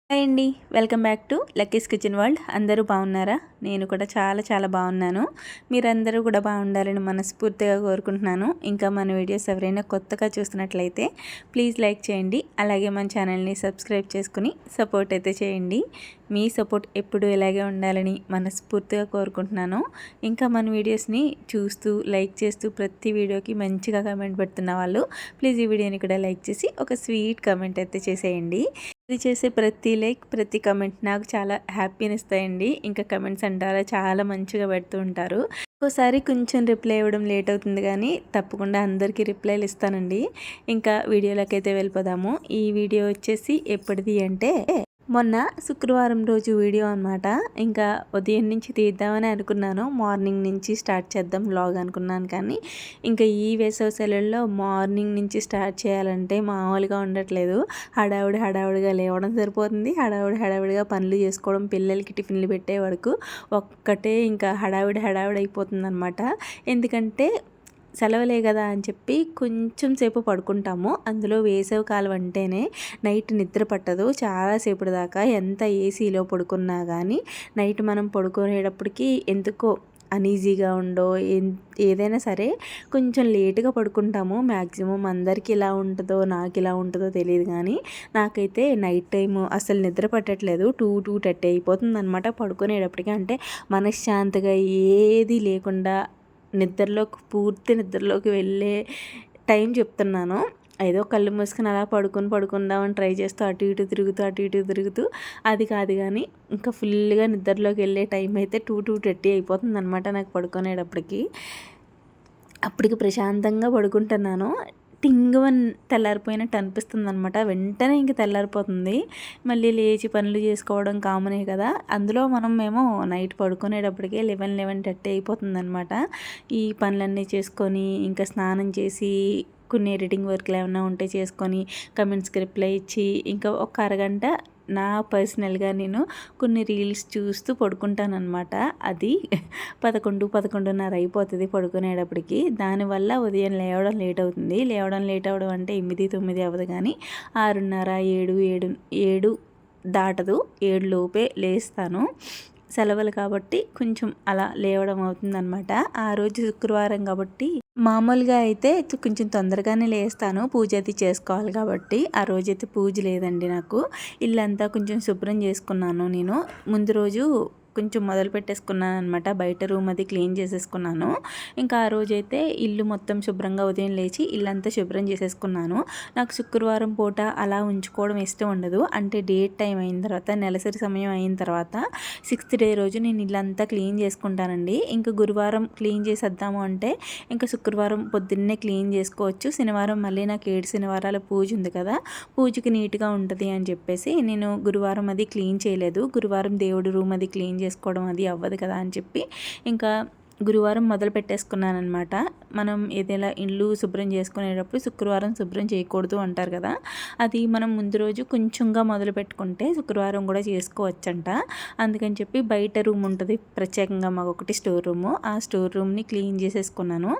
Hi అండి. Welcome back to Lucky's kitchen world. అందరూ బాగున్నారా? నేను కూడా చాలా చాలా బాగున్నాను. మీరందరూ కూడా బాగుండాలని మనస్ఫూర్తిగా కోరుకుంటున్నాను. ఇంకా మన వీడియోస్ ఎవరైనా కొత్తగా చూస్తున్నట్లయితే ప్లీజ్ లైక్ చేయండి. అలాగే మన ఛానల్ని సబ్స్క్రైబ్ చేసుకుని సపోర్ట్ అయితే చేయండి. మీ సపోర్ట్ ఎప్పుడూ ఇలాగే ఉండాలని మనస్ఫూర్తిగా కోరుకుంటున్నాను. ఇంకా మన వీడియోస్ని చూస్తూ లైక్ చేస్తూ ప్రతి వీడియోకి మంచిగా కామెంట్ పెడుతున్న వాళ్ళు ప్లీజ్ ఈ వీడియోని కూడా లైక్ చేసి ఒక స్వీట్ కామెంట్ అయితే చేసేయండి. ఇది చేసే ప్రతి లైక్ ప్రతి కమెంట్ నాకు చాలా హ్యాపీని ఇస్తాయండి. ఇంకా కమెంట్స్ అంటారా చాలా మంచిగా పెడుతూ ఉంటారు. ఒక్కోసారి కొంచెం రిప్లై ఇవ్వడం లేట్ అవుతుంది కానీ తప్పకుండా అందరికీ రిప్లైలు ఇస్తానండి. ఇంకా వీడియోలోకి అయితే వెళ్ళిపోదాము. ఈ వీడియో వచ్చేసి ఎప్పటిది అంటే మొన్న శుక్రవారం రోజు వీడియో అనమాట. ఇంకా ఉదయం నుంచి తీద్దామని అనుకున్నాను. మార్నింగ్ నుంచి స్టార్ట్ చేద్దాం వ్లాగ్ అనుకున్నాను కానీ ఇంకా ఈ వేసవి సెలవుల్లో మార్నింగ్ నుంచి స్టార్ట్ చేయాలంటే మామూలుగా ఉండట్లేదు. హడావుడిగా లేవడం సరిపోతుంది. హడావుడిగా పనులు చేసుకోవడం, పిల్లలకి టిఫిన్లు పెట్టే వరకు ఒక్కటే ఇంకా హడావుడి అయిపోతుంది అనమాట. ఎందుకంటే సెలవులే కదా అని చెప్పి కొంచెం సేపు పడుకుంటాము. అందులో వేసవి కాలం అంటేనే నైట్ నిద్ర పట్టదు చాలాసేపటి దాకా. ఎంత ఏసీలో పడుకున్నా కానీ నైట్ మనం పడుకునేటప్పటికి ఎందుకో అనీజీగా ఉండో ఏదైనా సరే కొంచెం లేటుగా పడుకుంటాము. మ్యాక్సిమం అందరికీ ఇలా ఉంటుందో నాకు ఇలా ఉంటుందో తెలియదు కానీ నాకైతే నైట్ టైము అసలు నిద్ర పట్టట్లేదు. 2:30 అయిపోతుంది అనమాట పడుకునేటప్పటికి. అంటే మనశ్శాంతిగా ఏది లేకుండా పూర్తి నిద్రలోకి వెళ్ళే టైం చెప్తున్నాను. ఏదో కళ్ళు మూసుకొని అలా పడుకుందామని ట్రై చేస్తూ అటు ఇటు తిరుగుతూ అది కాదు కానీ ఇంకా ఫుల్గా నిద్రలోకి వెళ్ళే టైం అయితే 2:30 అయిపోతుంది అనమాట నాకు పడుకునేటప్పటికి. అప్పటికి ప్రశాంతంగా పడుకుంటున్నాను. టింగువని తెల్లారిపోయినట్టు అనిపిస్తుంది అనమాట. వెంటనే ఇంక తెల్లారిపోతుంది. మళ్ళీ లేచి పనులు చేసుకోవడం కామనే కదా. అందులో మేము నైట్ పడుకునేటప్పటికే 11:30 అయిపోతుంది అనమాట. ఈ పనులన్నీ చేసుకొని ఇంకా స్నానం చేసి కొన్ని ఎడిటింగ్ వర్క్లు ఏమైనా ఉంటే చేసుకొని కమెంట్స్కి రిప్లై ఇచ్చి ఇంకా ఒక అరగంట నా పర్సనల్గా నేను కొన్ని రీల్స్ చూస్తూ పడుకుంటానమాట. అది 11:30 అయిపోతుంది పడుకునేటప్పటికి. దానివల్ల ఉదయం లేవడం లేట్ అవుతుంది. లేట్ అవ్వడం అంటే 8, 9 అవ్వదు కానీ 6:30, 7 దాటదు. 7 లోపే లేస్తాను. సెలవులు కాబట్టి కొంచెం అలా లేవడం అవుతుందన్నమాట. ఆ రోజు శుక్రవారం కాబట్టి మామూలుగా అయితే కొంచెం తొందరగానే లేస్తాను. పూజ అది చేసుకోవాలి కాబట్టి. ఆ రోజైతే పూజ లేదండి నాకు. ఇల్లంతా కొంచెం శుభ్రం చేసుకున్నాను నేను. ముందు రోజు కొంచెం మొదలు పెట్టేసుకున్నాను అనమాట. బయట రూమ్ అది క్లీన్ చేసేసుకున్నాను. ఇంకా ఆ రోజైతే ఇల్లు మొత్తం శుభ్రంగా ఉదయం లేచి ఇల్లంతా శుభ్రం చేసేసుకున్నాను. నాకు శుక్రవారం పూట అలా ఉంచుకోవడం ఇష్టం ఉండదు. అంటే డేట్ టైం అయిన తర్వాత నెలసరి సమయం అయిన తర్వాత 6th డే రోజు నేను ఇల్లంతా క్లీన్ చేసుకుంటానండి. ఇంకా గురువారం క్లీన్ చేసేద్దాము అంటే ఇంకా శుక్రవారం పొద్దున్నే క్లీన్ చేసుకోవచ్చు. శనివారం మళ్ళీ నాకు 7 శనివారాల పూజ ఉంది కదా, పూజకి నీట్గా ఉంటుంది అని చెప్పేసి నేను గురువారం అది క్లీన్ చేయలేదు. గురువారం దేవుడి రూమ్ అది క్లీన్ చేసుకోవడం అది అవ్వదు కదా అని చెప్పి ఇంకా గురువారం మొదలు పెట్టేసుకున్నాను అనమాట. మనం ఏదైనా ఇల్లు శుభ్రం చేసుకునేటప్పుడు శుక్రవారం శుభ్రం చేయకూడదు అంటారు కదా, అది మనం ముందు రోజు కొంచెంగా మొదలు పెట్టుకుంటే శుక్రవారం కూడా చేసుకోవచ్చంట. అందుకని చెప్పి బయట రూమ్ ఉంటుంది ప్రత్యేకంగా మాకు ఒకటి స్టోర్ రూము. ఆ స్టోర్ రూమ్ని క్లీన్ చేసేసుకున్నాను.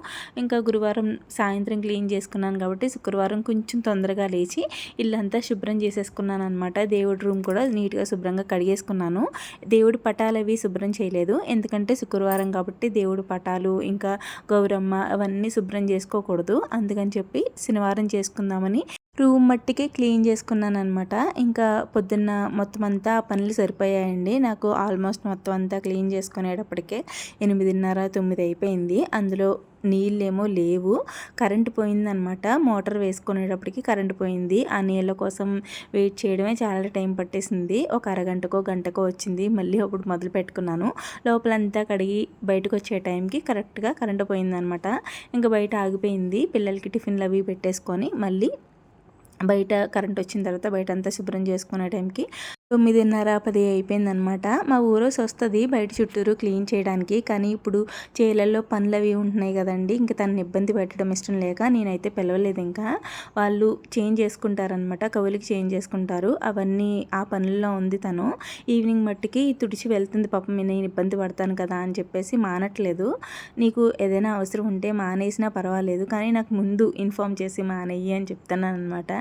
ఇంకా గురువారం సాయంత్రం క్లీన్ చేసుకున్నాను కాబట్టి శుక్రవారం కొంచెం తొందరగా లేచి ఇల్లంతా శుభ్రం చేసేసుకున్నాను అనమాట. దేవుడి రూమ్ కూడా నీట్గా శుభ్రంగా కడిగేసుకున్నాను. దేవుడి పటాలు అవి శుభ్రం చేయలేదు, ఎందుకంటే శుక్రవారం కాబట్టి దేవుడు పటాలు ఇంకా గౌరమ్మ అవన్నీ శుభ్రం చేసుకోకూడదు. అందుకని చెప్పి శనివారం చేసుకుందామని రూమ్ మట్టికే క్లీన్ చేసుకున్నాను అనమాట. ఇంకా పొద్దున్న మొత్తం అంతా పనులు సరిపోయాయండి నాకు. ఆల్మోస్ట్ మొత్తం అంతా క్లీన్ చేసుకునేటప్పటికే 8:30, 9 అయిపోయింది. అందులో నీళ్ళేమో లేవు, కరెంటు పోయిందనమాట. మోటార్ వేసుకునేటప్పటికి కరెంటు పోయింది. ఆ నీళ్ళ కోసం వెయిట్ చేయడమే చాలా టైం పట్టేసింది. ఒక అరగంటకో గంటకో వచ్చింది. మళ్ళీ అప్పుడు మొదలు పెట్టుకున్నాను. లోపలంతా కడిగి బయటకు వచ్చే టైంకి కరెక్ట్గా కరెంటు పోయిందనమాట. ఇంకా బయట ఆగిపోయింది. పిల్లలకి టిఫిన్లు అవి పెట్టేసుకొని మళ్ళీ బయట కరెంట్ వచ్చిన తర్వాత బయట అంతా శుభ్రం చేసుకునే టైంకి 9:30, 10 అయిపోయిందనమాట. మా ఊరోసి వస్తుంది బయట చుట్టూరు క్లీన్ చేయడానికి. కానీ ఇప్పుడు చేలల్లో పనులు అవి ఉంటున్నాయి కదండి, ఇంకా తనని ఇబ్బంది పెట్టడం ఇష్టం లేక నేనైతే పిలవలేదు. ఇంకా వాళ్ళు చేంజ్ చేసుకుంటారనమాట, కవులకి చేంజ్ చేసుకుంటారు. అవన్నీ ఆ పనుల్లో ఉంది తను. ఈవినింగ్ మట్టికి తుడిచి వెళ్తుంది. పాపం నేను ఇబ్బంది పడతాను కదా అని చెప్పేసి మానట్లేదు. నీకు ఏదైనా అవసరం ఉంటే మానేసినా పర్వాలేదు, కానీ నాకు ముందు ఇన్ఫామ్ చేసి మానేయి అని చెప్తున్నాను అనమాట.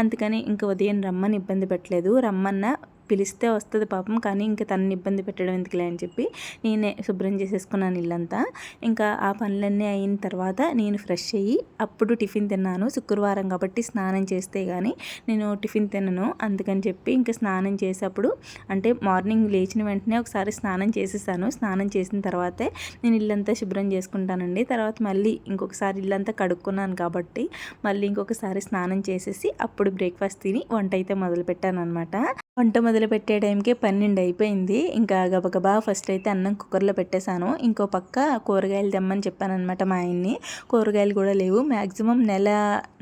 అందుకని ఇంకా ఉదయం రమ్మని ఇబ్బంది పెట్టలేదు. రమ్మన్నా పిలిస్తే వస్తుంది పాపం, కానీ ఇంకా తనని ఇబ్బంది పెట్టడం ఎందుకులే అని చెప్పి నేనే శుభ్రం చేసేసుకున్నాను ఇల్లంతా. ఇంకా ఆ పనులన్నీ అయిన తర్వాత నేను ఫ్రెష్ అయ్యి అప్పుడు టిఫిన్ తిన్నాను. శుక్రవారం కాబట్టి స్నానం చేస్తే కానీ నేను టిఫిన్ తినను, అందుకని చెప్పి ఇంకా స్నానం చేసేటప్పుడు అంటే మార్నింగ్ లేచిన వెంటనే ఒకసారి స్నానం చేసేసాను. స్నానం చేసిన తర్వాతే నేను ఇల్లంతా శుభ్రం చేసుకుంటానండి. తర్వాత మళ్ళీ ఇంకొకసారి ఇల్లంతా కడుక్కున్నాను కాబట్టి మళ్ళీ ఇంకొకసారి స్నానం చేసేసి అప్పుడు బ్రేక్ఫాస్ట్ తిని వంట అయితే మొదలుపెట్టాను అనమాట. వంట మొదలు పెట్టే టైంకే 12 అయిపోయింది. ఇంకా గబగబా ఫస్ట్ అయితే అన్నం కుక్కర్లో పెట్టేశాను. ఇంకో పక్క కూరగాయలు తెమ్మని చెప్పాను అనమాట మా ఆయన్ని. కూరగాయలు కూడా లేవు. మ్యాక్సిమం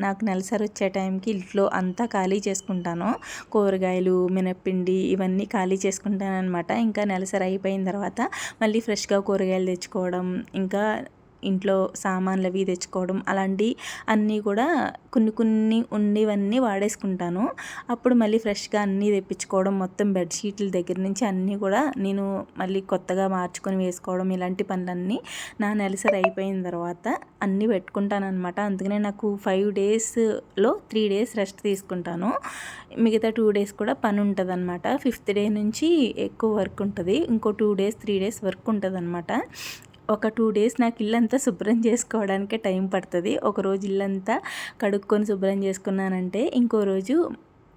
నాకు నెలసరి వచ్చే టైంకి ఇంట్లో అంతా ఖాళీ చేసుకుంటాను. కూరగాయలు, మినప్పిండి ఇవన్నీ ఖాళీ చేసుకుంటాను అనమాట. ఇంకా నెలసరి అయిపోయిన తర్వాత మళ్ళీ ఫ్రెష్గా కూరగాయలు తెచ్చుకోవడం, ఇంకా ఇంట్లో సామాన్లు అవి తెచ్చుకోవడం, అలాంటి అన్నీ కూడా కొన్ని ఉండేవన్నీ వాడేసుకుంటాను. అప్పుడు మళ్ళీ ఫ్రెష్గా అన్నీ తెప్పించుకోవడం, మొత్తం బెడ్షీట్ల దగ్గర నుంచి అన్నీ కూడా నేను మళ్ళీ కొత్తగా మార్చుకొని వేసుకోవడం, ఇలాంటి పనులన్నీ నా నెలసరి అయిపోయిన తర్వాత అన్నీ పెట్టుకుంటాను అనమాట. అందుకనే నాకు 5 డేస్లో 3 డేస్ రెస్ట్ తీసుకుంటాను. మిగతా 2 డేస్ కూడా పని ఉంటుంది అనమాట. 5th డే నుంచి ఎక్కువ వర్క్ ఉంటుంది. ఇంకో 2 డేస్ 3 డేస్ వర్క్ ఉంటుంది అనమాట. ఒక 2 డేస్ నాకు ఇల్లంతా శుభ్రం చేసుకోవడానికే టైం పడుతుంది. ఒకరోజు ఇల్లంతా కడుక్కొని శుభ్రం చేసుకున్నానంటే ఇంకో రోజు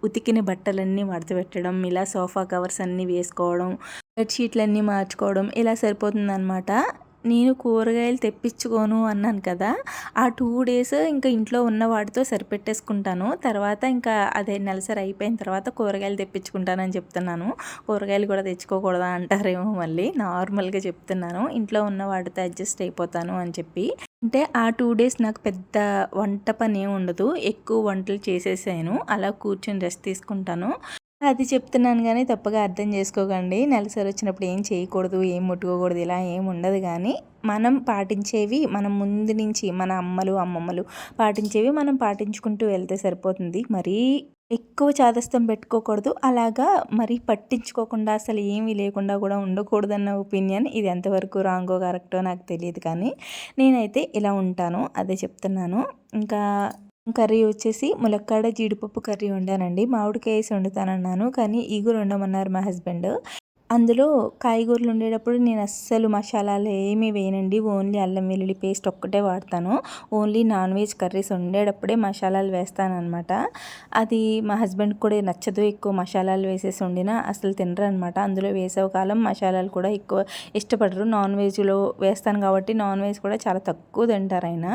ఉతికిన బట్టలన్నీ మడత పెట్టడం, ఇలా సోఫా కవర్స్ అన్నీ వేసుకోవడం, బెడ్షీట్లు అన్నీ మార్చుకోవడం ఇలా సరిపోతుందన్నమాట. నేను కూరగాయలు తెప్పించుకోను అన్నాను కదా, ఆ 2 డేస్ ఇంకా ఇంట్లో ఉన్న వాటితో సరిపెట్టేసుకుంటాను. తర్వాత ఇంకా అదే నెలసరి అయిపోయిన తర్వాత కూరగాయలు తెప్పించుకుంటానని చెప్తున్నాను. కూరగాయలు కూడా తెచ్చుకోకూడదా అంటారేమో, మళ్ళీ నార్మల్గా చెప్తున్నాను. ఇంట్లో ఉన్న వాటితో అడ్జస్ట్ అయిపోతాను అని చెప్పి. అంటే ఆ 2 డేస్ నాకు పెద్ద వంట పని ఏమి ఉండదు. ఎక్కువ వంటలు చేసేసాను. అలా కూర్చొని రెస్ట్ తీసుకుంటాను. అది చెప్తున్నాను కానీ తప్పగా అర్థం చేసుకోకండి. నెలసరి వచ్చినప్పుడు ఏం చేయకూడదు, ఏం ముట్టుకోకూడదు ఇలా ఏం ఉండదు. కానీ మనం పాటించేవి మనం ముందు నుంచి మన అమ్మమ్మలు పాటించేవి మనం పాటించుకుంటూ వెళ్తే సరిపోతుంది. మరీ ఎక్కువ చాదస్తం పెట్టుకోకూడదు, అలాగా మరీ పట్టించుకోకుండా అసలు ఏమీ లేకుండా కూడా ఉండకూడదన్న ఒపీనియన్. ఇది ఎంతవరకు రాంగో కరెక్టో నాకు తెలియదు, కానీ నేనైతే ఇలా ఉంటాను, అదే చెప్తున్నాను. ఇంకా కర్రీ వచ్చేసి ములక్కాడ జీడిపప్పు కర్రీ వండానండి. మామిడికాయ వేసి వండుతానన్నాను, కానీ ఈగురు వండమన్నారు మా హస్బెండ్. అందులో కాయగూరలు ఉండేటప్పుడు నేను అస్సలు మసాలాలు ఏమీ వేయనండి. ఓన్లీ అల్లం వెల్లుల్లి పేస్ట్ ఒక్కటే వాడతాను. ఓన్లీ నాన్ వెజ్ కర్రీస్ వండేటప్పుడే మసాలాలు వేస్తానన్నమాట. అది మా హస్బెండ్ కూడా నచ్చదు. ఎక్కువ మసాలాలు వేసేసి వండినా అసలు తినరు అనమాట. అందులో వేసవకాలం మసాలాలు కూడా ఎక్కువ ఇష్టపడరు. నాన్ వెజ్లో వేస్తాను కాబట్టి నాన్ వెజ్ కూడా చాలా తక్కువ తింటారు ఆయన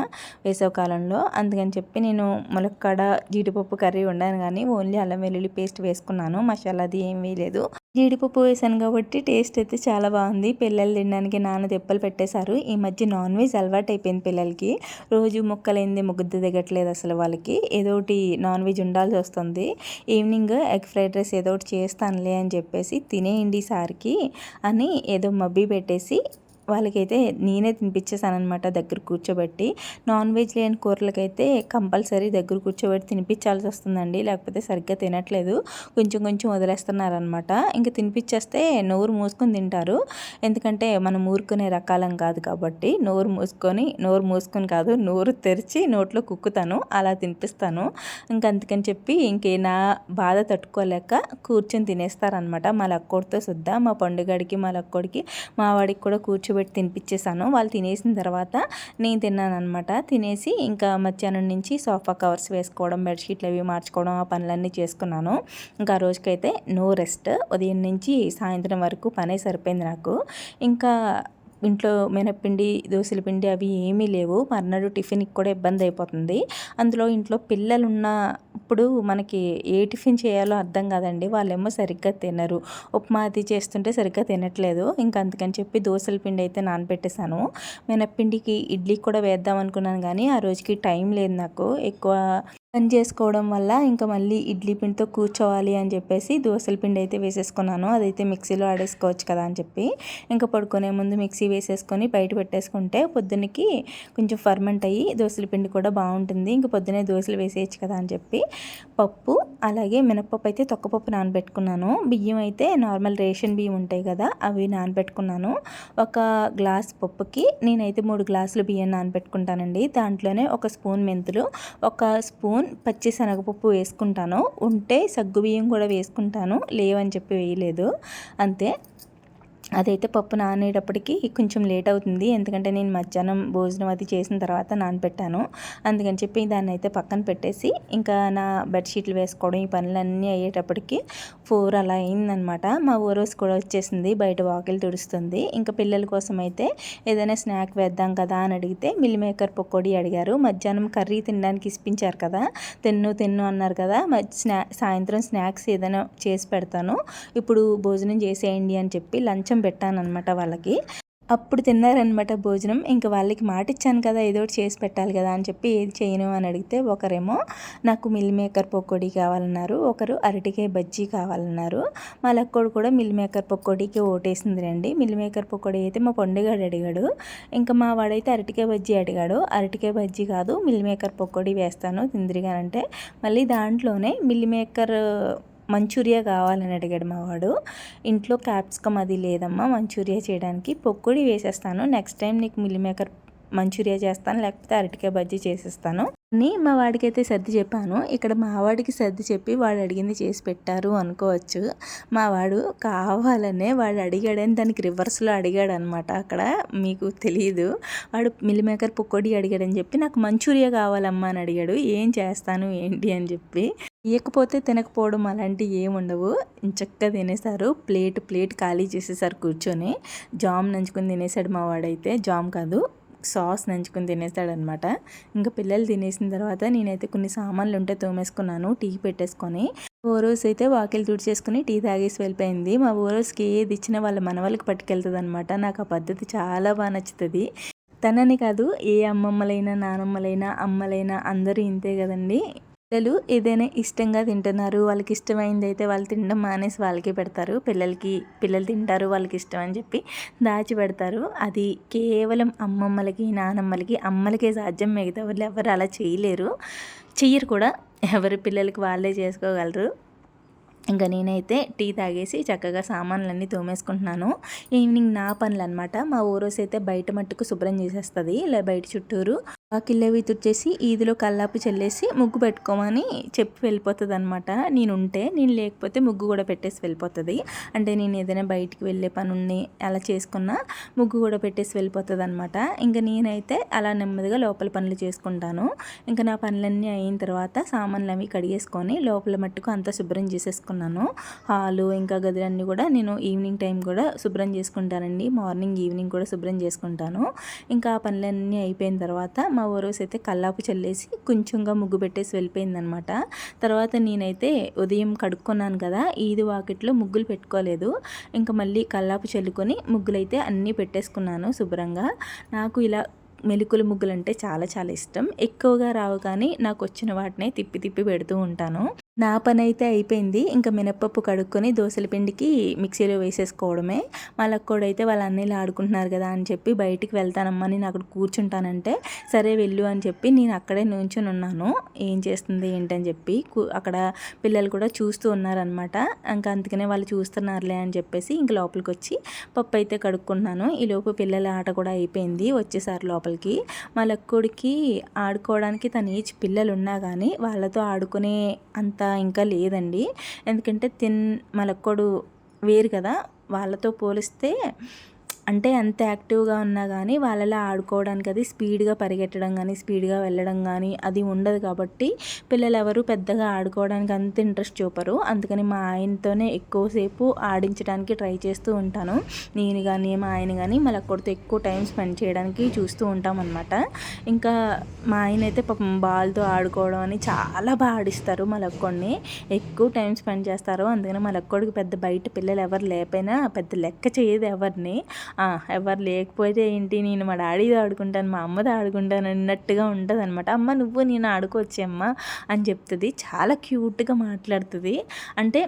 వేసవకాలంలో. అందుకని చెప్పి నేను ములక్కాడ జీడిపప్పు కర్రీ వండాను, కానీ ఓన్లీ అల్లం వెల్లుల్లి పేస్ట్ వేసుకున్నాను. మసాలా అది ఏం వేయలేదు. జీడిపప్పు వేసాను కాబట్టి టేస్ట్ అయితే చాలా బాగుంది. పిల్లలు తినడానికి నాన్న దెబ్బలు పెట్టేశారు. ఈ మధ్య నాన్ వెజ్ అలవాటు అయిపోయింది పిల్లలకి. రోజు ముక్కలేంది ముగ్గుద్ద దిగట్లేదు అసలు వాళ్ళకి. ఏదో ఒకటి నాన్ వెజ్ ఉండాల్సి వస్తుంది. ఈవినింగ్ ఎగ్ ఫ్రైడ్ రైస్ ఏదో ఒకటి చేస్తానులే అని చెప్పేసి తినేయండి సార్కి అని ఏదో మబ్బి పెట్టేసి వాళ్ళకైతే నేనే తినిపించేసాను అనమాట, దగ్గర కూర్చోబెట్టి. నాన్ వెజ్ లేని కూరలకైతే కంపల్సరీ దగ్గర కూర్చోబెట్టి తినిపించాల్సి వస్తుందండి, లేకపోతే సరిగ్గా తినట్లేదు. కొంచెం వదిలేస్తున్నారనమాట. ఇంకా తినిపించేస్తే నోరు మూసుకొని తింటారు. ఎందుకంటే మనం ఊరుకునే రకాలం కాదు కాబట్టి నోరు మూసుకొని కాదు, నోరు తెరిచి నోట్లో కుక్కుతాను, అలా తినిపిస్తాను. ఇంకా అందుకని చెప్పి ఇంకే నా బాధ తట్టుకోలేక కూర్చొని తినేస్తారనమాట. మా లక్కోడితో సుద్దా మా పండుగడికి మా లక్కోడికి మా వాడికి కూడా కూర్చోబెట్టి తినిపించేసాను. వాళ్ళు తినేసిన తర్వాత నేను తిన్నాను అనమాట. తినేసి ఇంకా మధ్యాహ్నం నుంచి సోఫా కవర్స్ వేసుకోవడం, బెడ్షీట్లు అవి మార్చుకోవడం ఆ పనులన్నీ చేసుకున్నాను. ఇంకా ఆ రోజుకైతే నో రెస్ట్. ఉదయం నుంచి సాయంత్రం వరకు పనే సరిపోయింది నాకు. ఇంకా ఇంట్లో మినప్పిండి, దోశల పిండి అవి ఏమీ లేవు. మర్నాడు టిఫిన్కి కూడా ఇబ్బంది అయిపోతుంది. అందులో ఇంట్లో పిల్లలు ఉన్నప్పుడు మనకి ఏ టిఫిన్ చేయాలో అర్థం కాదండి. వాళ్ళేమో సరిగ్గా తినరు. ఉప్మా అది చేస్తుంటే సరిగ్గా తినట్లేదు. ఇంకా అందుకని చెప్పి దోశల పిండి అయితే నానబెట్టేశాను. మినప్పిండికి ఇడ్లీ కూడా వేద్దాం అనుకున్నాను, కానీ ఆ రోజుకి టైం లేదు నాకు. ఎక్కువ పని చేసుకోవడం వల్ల ఇంకా మళ్ళీ ఇడ్లీ పిండితో కూర్చోవాలి అని చెప్పేసి దోశల పిండి అయితే వేసేసుకున్నాను. అదైతే మిక్సీలో ఆడేసుకోవచ్చు కదా అని చెప్పి ఇంకా పడుకునే ముందు మిక్సీ వేసేసుకొని బయట పెట్టేసుకుంటే పొద్దున్నకి కొంచెం ఫర్మెంట్ అయ్యి దోశల పిండి కూడా బాగుంటుంది. ఇంకా పొద్దునే దోశలు వేసేయచ్చు కదా అని చెప్పి పప్పు అలాగే మినపప్పు అయితే తొక్కపప్పు నానబెట్టుకున్నాను. బియ్యం అయితే నార్మల్ రేషన్ బియ్యం ఉంటాయి కదా, అవి నానబెట్టుకున్నాను. ఒక గ్లాస్ పప్పుకి నేనైతే 3 గ్లాసులు బియ్యం నానబెట్టుకుంటానండి. దాంట్లోనే ఒక స్పూన్ మెంతులు, ఒక స్పూన్ పచ్చి శనగపప్పు వేసుకుంటాను, ఉంటే సగ్గుబియ్యం కూడా వేసుకుంటాను, లేవని చెప్పి వేయలేదు అంతే. అదైతే పప్పు నానేటప్పటికి కొంచెం లేట్ అవుతుంది, ఎందుకంటే నేను మధ్యాహ్నం భోజనం అది చేసిన తర్వాత నానబెట్టాను. అందుకని చెప్పి దాన్ని అయితే పక్కన పెట్టేసి ఇంకా నా బెడ్షీట్లు వేసుకోవడం ఈ పనులన్నీ అయ్యేటప్పటికి 4 అలా అయిందనమాట. మా ఊరోస్ కూడా వచ్చేసింది, బయట వాకిలు తుడుస్తుంది. ఇంకా పిల్లల కోసం అయితే ఏదైనా స్నాక్ వేద్దాం కదా అని అడిగితే మిల్ మేకర్ పకోడీ అడిగారు. మధ్యాహ్నం కర్రీ తినడానికి ఇప్పించారు కదా, తిన్ను అన్నారు కదా, సాయంత్రం స్నాక్స్ ఏదైనా చేసి పెడతాను, ఇప్పుడు భోజనం చేసేయండి అని చెప్పి లంచం పెట్టానన్నమాట వాళ్ళకి. అప్పుడు తిన్నారనమాట భోజనం. ఇంకా వాళ్ళకి మాట ఇచ్చాను కదా ఏదో ఒకటి చేసి పెట్టాలి కదా అని చెప్పి ఏది చేయను అని అడిగితే ఒకరేమో నాకు మిల్ మేకర్ పకోడీ కావాలన్నారు, ఒకరు అరటికాయ బజ్జీ కావాలన్నారు. మా లక్కోడు కూడా మిల్ మేకర్ పకోడీకి ఓటేసింది రండి. మిల్ మేకర్ పకోడీ అయితే మా పండుగాడు అడిగాడు, ఇంకా మా వాడైతే అరటికాయ బజ్జీ అడిగాడు. అరటికాయ బజ్జీ కాదు మిల్ మేకర్ పకోడీ వేస్తాను తిందిరిగానంటే మళ్ళీ దాంట్లోనే మిల్ మేకర్ మంచూరియా కావాలని అడిగాడు మా వాడు. ఇంట్లో క్యాప్సికమ్ అది లేదమ్మా మంచూరియా చేయడానికి, పకోడీ వేసేస్తాను, నెక్స్ట్ టైం నీకు మిల్ మేకర్ మంచూరియా చేస్తాను, లేకపోతే అరటికాయ బజ్జీ చేసేస్తాను అని మా వాడికైతే సర్ది చెప్పాను. ఇక్కడ మా వాడికి సర్ది చెప్పి వాడు అడిగింది చేసి పెట్టారు అనుకోవచ్చు. మా వాడు కావాలనే వాడు అడిగాడని దానికి రివర్స్లో అడిగాడు అనమాట. అక్కడ మీకు తెలియదు, వాడు మిల్ మేకర్ పకోడీ అడిగాడని చెప్పి నాకు మంచూరియా కావాలమ్మా అని అడిగాడు. ఏం చేస్తాను ఏంటి అని చెప్పి, ఇవ్వకపోతే తినకపోవడం అలాంటివి ఏముండవు, చక్కగా తినేశారు. ప్లేట్ ఖాళీ చేసేసారు కూర్చొని. జామ్ నంచుకొని తినేసాడు మా వాడైతే, జామ్ కాదు సాస్ నంచుకొని తినేస్తాడనమాట. ఇంకా పిల్లలు తినేసిన తర్వాత నేనైతే కొన్ని సామాన్లు ఉంటే తోమేసుకున్నాను, టీ పెట్టేసుకొని. ఓరోస్ అయితే వాకిలు తుడిచేసుకుని టీ తాగేసి వెళ్ళిపోయింది. మా ఓరోస్కి ఏది ఇచ్చినా వాళ్ళ మనవలకి పట్టుకెళ్తుంది అనమాట. నాకు ఆ పద్ధతి చాలా బాగా నచ్చుతుంది. తనని కాదు, ఏ అమ్మమ్మలైనా నానమ్మలైనా అమ్మలైనా అందరూ ఇంతే కదండి. పిల్లలు ఏదైనా ఇష్టంగా తింటున్నారు, వాళ్ళకి ఇష్టమైంది అయితే వాళ్ళు తినడం మానేసి వాళ్ళకే పెడతారు. పిల్లలు తింటారు వాళ్ళకి ఇష్టం అని చెప్పి దాచి పెడతారు. అది కేవలం అమ్మమ్మలకి నానమ్మలకి అమ్మలకే సాధ్యం, మిగతా వాళ్ళు ఎవరు అలా చెయ్యరు కూడా, ఎవరి పిల్లలకి వాళ్ళే చేసుకోగలరు. ఇంకా నేనైతే టీ తాగేసి చక్కగా సామాన్లన్నీ తోమేసుకుంటున్నాను. ఈవినింగ్ నా పనులు అనమాట. మా ఊరోస్ అయితే బయట మట్టుకు శుభ్రం చేసేస్తుంది, ఇలా బయట చుట్టూరు వాకిళ్ళవి తుడిచేసి ఈదిలో కల్లాపు చల్లేసి ముగ్గు పెట్టుకోమని చెప్పి వెళ్ళిపోతుంది అనమాట. నేను లేకపోతే ముగ్గు కూడా పెట్టేసి వెళ్ళిపోతుంది. అంటే నేను ఏదైనా బయటికి వెళ్ళే పనుల్ని అలా చేసుకున్నా ముగ్గు కూడా పెట్టేసి వెళ్ళిపోతుంది అనమాట. ఇంకా నేనైతే అలా నెమ్మదిగా లోపల పనులు చేసుకుంటాను. ఇంకా నా పనులన్నీ అయిన తర్వాత సామాన్లు అవి కడిగేసుకొని లోపల మట్టుకు అంతా శుభ్రం చేసేసుకున్నాను. హాలు ఇంకా గదులన్నీ కూడా నేను ఈవినింగ్ టైం కూడా శుభ్రం చేసుకుంటానండి, మార్నింగ్ ఈవినింగ్ కూడా శుభ్రం చేసుకుంటాను. ఇంకా ఆ పనులన్నీ అయిపోయిన తర్వాత మా ఊరోస్ అయితే కల్లాపు చల్లేసి కొంచెంగా ముగ్గు పెట్టేసి వెళ్ళిపోయిందనమాట. తర్వాత నేనైతే ఉదయం కడుక్కున్నాను కదా, ఈది వాకిట్లో ముగ్గులు పెట్టుకోలేదు. ఇంకా మళ్ళీ కల్లాపు చల్లుకొని ముగ్గులు అయితే అన్నీ పెట్టేసుకున్నాను శుభ్రంగా. నాకు ఇలా మెలికల ముగ్గులు అంటే చాలా చాలా ఇష్టం. ఎక్కువగా రావు కానీ నాకు వచ్చిన వాటినే తిప్పి పెడుతూ ఉంటాను. నా పని అయితే అయిపోయింది. ఇంకా మినప్పప్పు కడుక్కొని దోశల పిండికి మిక్సీలో వేసేసుకోవడమే. వాళ్ళక్కడైతే వాళ్ళ అన్నయ్యలు ఆడుకుంటున్నారు కదా అని చెప్పి బయటికి వెళ్తానమ్మా, నేను అక్కడ కూర్చుంటానంటే సరే వెళ్ళు అని చెప్పి నేను అక్కడే నుంచుని ఉన్నాను, ఏం చేస్తుంది ఏంటని చెప్పి. అక్కడ పిల్లలు కూడా చూస్తూ ఉన్నారనమాట. ఇంకా అందుకనే వాళ్ళు చూస్తున్నారులే అని చెప్పేసి ఇంక లోపలికి వచ్చి పప్పు అయితే కడుక్కుంటున్నాను. ఈలోపు పిల్లల ఆట కూడా అయిపోయింది, వచ్చేసారు లోపలికి. మా లక్కుడికి ఆడుకోవడానికి తన ఏజ్ పిల్లలు ఉన్నా కానీ వాళ్ళతో ఆడుకునే అంత ఇంకా లేదండి. ఎందుకంటే మలక్కోడు వేరు కదా, వాళ్ళతో పోలిస్తే అంటే అంత యాక్టివ్గా ఉన్నా కానీ వాళ్ళలా ఆడుకోవడానికి అది స్పీడ్గా పరిగెట్టడం కానీ స్పీడ్గా వెళ్ళడం కానీ అది ఉండదు. కాబట్టి పిల్లలు ఎవరు పెద్దగా ఆడుకోవడానికి అంత ఇంట్రెస్ట్ చూపరు. అందుకని మా ఆయనతోనే ఎక్కువసేపు ఆడించడానికి ట్రై చేస్తూ ఉంటాను. నేను కానీ మా ఆయన కానీ మలక్కోడితో ఎక్కువ టైం స్పెండ్ చేయడానికి చూస్తూ ఉంటాం అనమాట. ఇంకా మా ఆయన అయితే పాపం బాల్తో ఆడుకోవడం అని చాలా బాగా ఆడిస్తారు, మలక్కోడిని ఎక్కువ టైం స్పెండ్ చేస్తారు. అందుకని మలక్కోడికి పెద్ద బయట పిల్లలు ఎవరు లేకపోయినా పెద్ద లెక్క చేయదు ఎవరిని. ఎవరు లేకపోతే ఏంటి, నేను మా డాడీతో ఆడుకుంటాను మా అమ్మతో ఆడుకుంటాను అన్నట్టుగా ఉంటుంది అనమాట. అమ్మ నువ్వు నేను ఆడుకోవచ్చు అమ్మ అని చెప్తుంది, చాలా క్యూట్గా మాట్లాడుతుంది. అంటే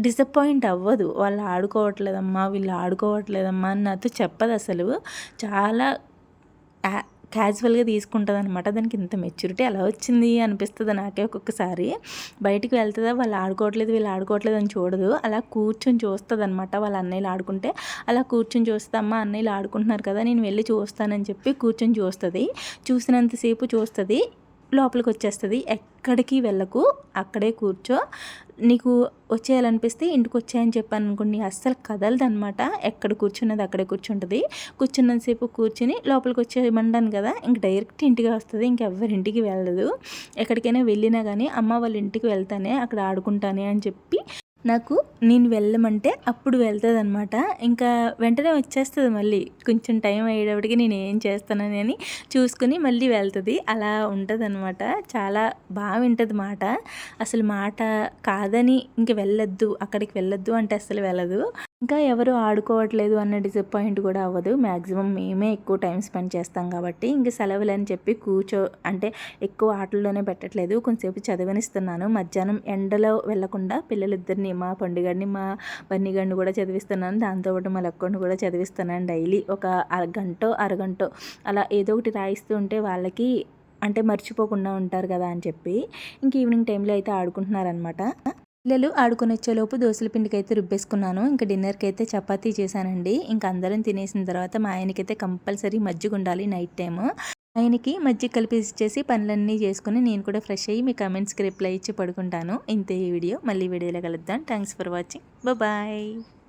డిసప్పాయింట్ అవ్వదు, వాళ్ళు ఆడుకోవట్లేదమ్మా వీళ్ళు ఆడుకోవట్లేదమ్మా అని నాతో చెప్పదు అసలు. చాలా క్యాజువల్గా తీసుకుంటుంది అనమాట. దానికి ఇంత మెచ్యూరిటీ ఎలా వచ్చింది అనిపిస్తుంది నాకే ఒక్కొక్కసారి. బయటికి వెళ్తుందా వాళ్ళు ఆడుకోవట్లేదు వీళ్ళు ఆడుకోవట్లేదు అని చూడదు, అలా కూర్చొని చూస్తుంది అనమాట. వాళ్ళ అన్నయ్యలు ఆడుకుంటే అలా కూర్చొని చూస్తే అమ్మ అన్నయ్యలు ఆడుకుంటున్నారు కదా నేను వెళ్ళి చూస్తానని చెప్పి కూర్చొని చూస్తుంది. చూసినంతసేపు చూస్తుంది, లోపలికి వచ్చేస్తుంది. ఎక్కడికి వెళ్ళకు, అక్కడే కూర్చో. నీకు వచ్చేయాలనిపిస్తే ఇంటికి వచ్చాయని చెప్పాను అనుకోండి, అస్సలు కదలదనమాట. ఎక్కడ కూర్చున్నది అక్కడే కూర్చుంటుంది. కూర్చున్నంతసేపు కూర్చుని లోపలికి వచ్చేయమన్నాను కదా, ఇంక డైరెక్ట్ ఇంటికి వస్తుంది. ఇంకెవ్వరింటికి వెళ్ళదు. ఎక్కడికైనా వెళ్ళినా కానీ అమ్మ వాళ్ళ ఇంటికి వెళ్తానే, అక్కడ ఆడుకుంటానే అని చెప్పి నాకు నేను వెళ్ళమంటే అప్పుడు వెళ్తుందనమాట. ఇంకా వెంటనే వచ్చేస్తుంది. మళ్ళీ కొంచెం టైం అయ్యేటప్పటికి నేను ఏం చేస్తానని అని చూసుకుని మళ్ళీ వెళ్తుంది. అలా ఉంటుందన్నమాట. చాలా బాగా వింటుంది మాట. అసలు మాట కాదని ఇంక వెళ్ళొద్దు, అక్కడికి వెళ్ళొద్దు అంటే అస్సలు వెళ్ళదు. ఇంకా ఎవరు ఆడుకోవట్లేదు అన్న డిసప్పాయింట్ కూడా అవ్వదు. మ్యాక్సిమం మేమే ఎక్కువ టైం స్పెండ్ చేస్తాం కాబట్టి ఇంక సెలవులు అని చెప్పి అంటే ఎక్కువ ఆటల్లోనే పెట్టట్లేదు. కొంచెంసేపు చదివనిస్తున్నాను. మధ్యాహ్నం ఎండలో వెళ్లకుండా పిల్లలిద్దరిని, మా పండుగడిని, మా బన్నిగాడిని కూడా చదివిస్తున్నాను. దాంతోపాటు మా లక్కోడిని కూడా చదివిస్తున్నాను. డైలీ ఒక అరగంట అలా ఏదో ఒకటి రాయిస్తూ ఉంటే వాళ్ళకి అంటే మర్చిపోకుండా ఉంటారు కదా అని చెప్పి ఇంక ఈవినింగ్ టైంలో అయితే ఆడుకుంటున్నారనమాట. పిల్లలు ఆడుకొని వచ్చేలోపు దోశల పిండికి అయితే రుబ్బేసుకున్నాను. ఇంకా డిన్నర్కి అయితే చపాతీ చేశానండి. ఇంకా అందరం తినేసిన తర్వాత మా ఆయనకైతే కంపల్సరీ మజ్జిగ ఉండాలి నైట్ టైము. ఆయనకి మజ్జిగ కలిపి ఇచ్చేసి పనులన్నీ చేసుకుని నేను కూడా ఫ్రెష్ అయ్యి మీ కామెంట్స్కి రిప్లై ఇచ్చి పడుకుంటాను. ఇంతే ఈ వీడియో. మళ్ళీ వీడియోలో కలుద్దాం. Thanks for watching. బాయ్.